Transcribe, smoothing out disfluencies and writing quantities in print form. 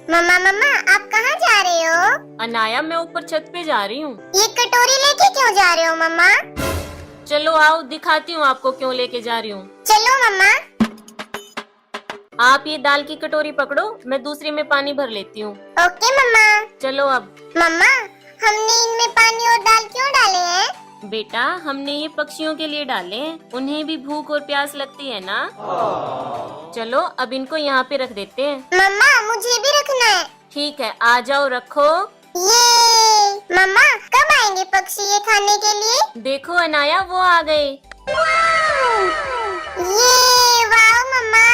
मम्मा मम्मा आप कहाँ जा रहे हो? अनाया, मैं ऊपर छत पे जा रही हूँ। ये कटोरी लेके क्यों जा रहे हो मम्मा? चलो आओ, दिखाती हूँ आपको क्यों लेके जा रही हूँ। चलो मम्मा। आप ये दाल की कटोरी पकड़ो, मैं दूसरी में पानी भर लेती हूँ। ओके मम्मा। चलो अब। मम्मा हमने इनमें पानी और दाल क्यों डाले हैं? बेटा, हमने ये पक्षियों के लिए डाले हैं, उन्हें भी भूख और प्यास लगती है ना। चलो अब इनको यहाँ पे रख देते हैं। मम्मा मुझे भी रखना है। ठीक है, आ जाओ, रखो। ये मम्मा कब आएंगे पक्षी ये खाने के लिए? देखो अनाया, वो आ गए। ये वाह मम्मा